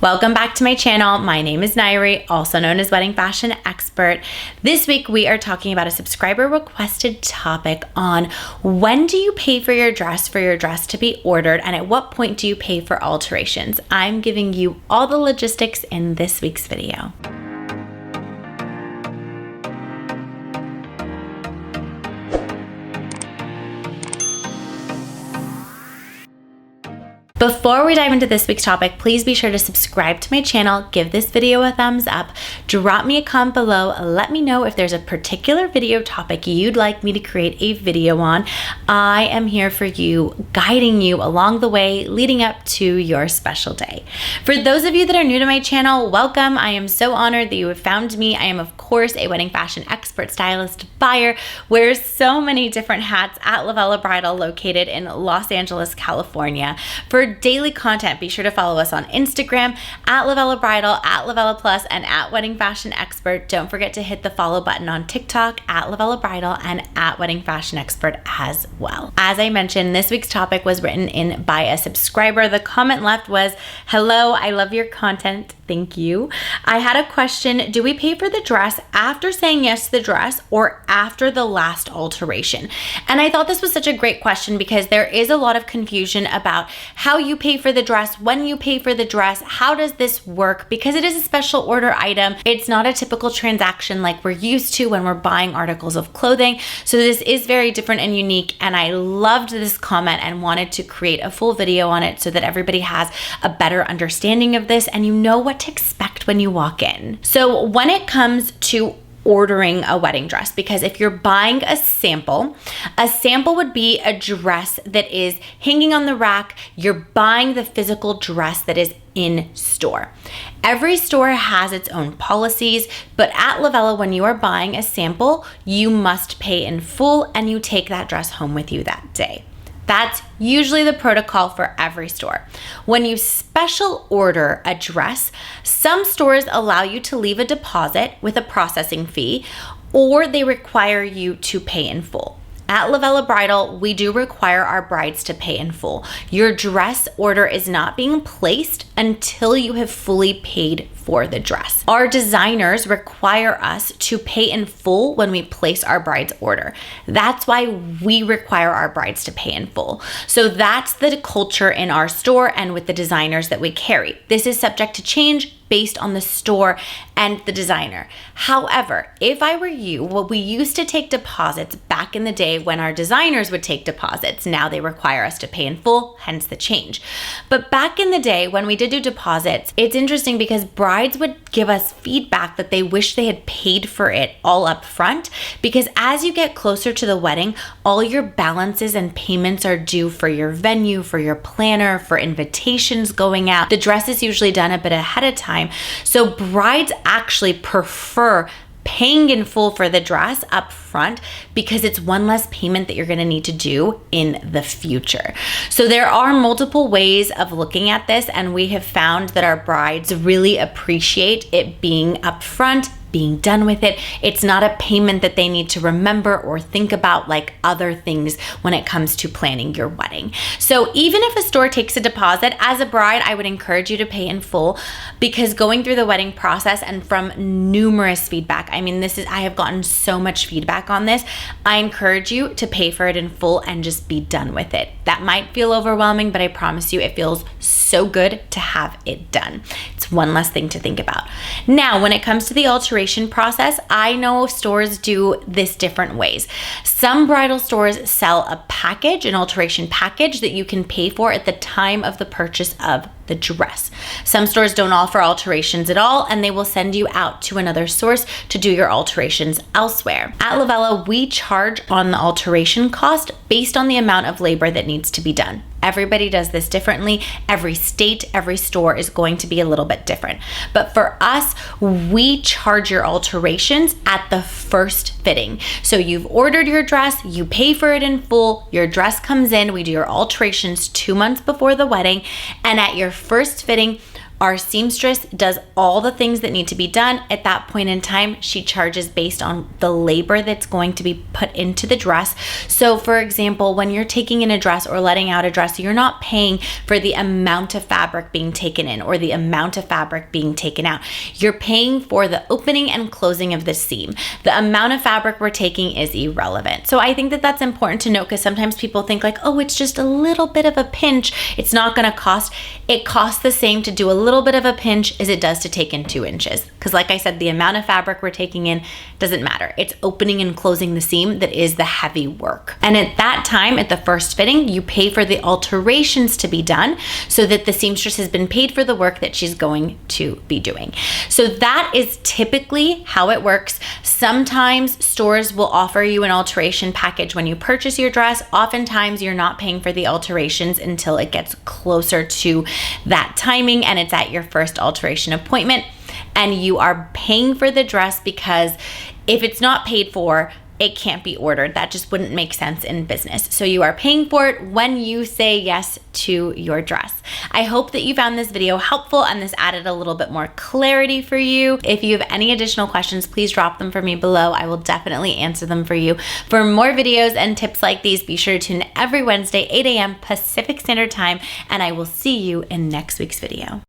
Welcome back to my channel. My name is Nayri, also known as Wedding Fashion Expert. This week we are talking about a subscriber requested topic on when do you pay for your dress to be ordered, and at what point do you pay for alterations? I'm giving you all the logistics in this week's video. Before we dive into this week's topic, please be sure to subscribe to my channel, give this video a thumbs up, drop me a comment below, let me know if there's a particular video topic you'd like me to create a video on. I am here for you, guiding you along the way leading up to your special day. For those of you that are new to my channel, welcome. I am so honored that you have found me. I am, of course, a wedding fashion expert, stylist, buyer, wears so many different hats at Lovella Bridal, located in Los Angeles, California. For daily content, be sure to follow us on Instagram at Lovella Bridal, at Lovella Plus, and at Wedding Fashion Expert. Don't forget to hit the follow button on TikTok at Lovella Bridal and at Wedding Fashion Expert as well. As I mentioned, this week's topic was written in by a subscriber. The comment left was, "Hello, I love your content. Thank you. I had a question. Do we pay for the dress after saying yes to the dress or after the last alteration?" And I thought this was such a great question because there is a lot of confusion about how you pay for the dress, when you pay for the dress, how does this work? Because it is a special order item. It's not a typical transaction like we're used to when we're buying articles of clothing. So this is very different and unique. And I loved this comment and wanted to create a full video on it so that everybody has a better understanding of this and you know what to expect when you walk in. So when it comes to ordering a wedding dress, because if you're buying a sample would be a dress that is hanging on the rack. You're buying the physical dress that is in store. Every store has its own policies, but at Lovella, when you are buying a sample, you must pay in full and you take that dress home with you that day. That's usually the protocol for every store. When you special order a dress, some stores allow you to leave a deposit with a processing fee, or they require you to pay in full. At Lovella Bridal, we do require our brides to pay in full. Your dress order is not being placed until you have fully paid for the dress. Our designers require us to pay in full when we place our bride's order. That's why we require our brides to pay in full. So that's the culture in our store and with the designers that we carry. This is subject to change based on the store and the designer. However, if I were you, we used to take deposits back in the day when our designers would take deposits. Now they require us to pay in full, hence the change. But back in the day when we did do deposits, it's interesting because brides would give us feedback that they wish they had paid for it all up front, because as you get closer to the wedding, all your balances and payments are due for your venue, for your planner, for invitations going out. The dress is usually done a bit ahead of time. So brides actually prefer paying in full for the dress up front because it's one less payment that you're going to need to do in the future. So there are multiple ways of looking at this, and we have found that our brides really appreciate it being upfront, being done with it. It's not a payment that they need to remember or think about like other things when it comes to planning your wedding. So even if a store takes a deposit, as a bride, I would encourage you to pay in full, because going through the wedding process and from numerous feedback, I mean, I have gotten so much feedback on this. I encourage you to pay for it in full and just be done with it. That might feel overwhelming, but I promise you it feels so good to have it done. It's one less thing to think about. Now, when it comes to the alteration process, I know stores do this different ways. Some bridal stores sell a package, an alteration package that you can pay for at the time of the purchase of the dress. Some stores don't offer alterations at all, and they will send you out to another source to do your alterations elsewhere. At Lovella, we charge on the alteration cost based on the amount of labor that needs to be done. Everybody does this differently. Every state, every store is going to be a little bit different. But for us, we charge your alterations at the first fitting. So you've ordered your dress, you pay for it in full, your dress comes in, we do your alterations 2 months before the wedding, and at your first fitting, Our seamstress does all the things that need to be done. At that point in time, she charges based on the labor that's going to be put into the dress. So for example, when you're taking in a dress or letting out a dress, you're not paying for the amount of fabric being taken in or the amount of fabric being taken out. You're paying for the opening and closing of the seam. The amount of fabric we're taking is irrelevant. So I think that that's important to note, because sometimes people think like, oh, it's just a little bit of a pinch, it's not going to cost. It costs the same to do a little bit of a pinch as it does to take in 2 inches. Because like I said, the amount of fabric we're taking in doesn't matter. It's opening and closing the seam that is the heavy work. And at that time, at the first fitting, you pay for the alterations to be done so that the seamstress has been paid for the work that she's going to be doing. So that is typically how it works. Sometimes stores will offer you an alteration package when you purchase your dress. Oftentimes you're not paying for the alterations until it gets closer to that timing and it's at your first alteration appointment, and you are paying for the dress, because if it's not paid for, it can't be ordered. That just wouldn't make sense in business. So you are paying for it when you say yes to your dress. I hope that you found this video helpful and this added a little bit more clarity for you. If you have any additional questions, please drop them for me below. I will definitely answer them for you. For more videos and tips like these, be sure to tune in every Wednesday, 8 a.m. Pacific Standard Time, and I will see you in next week's video.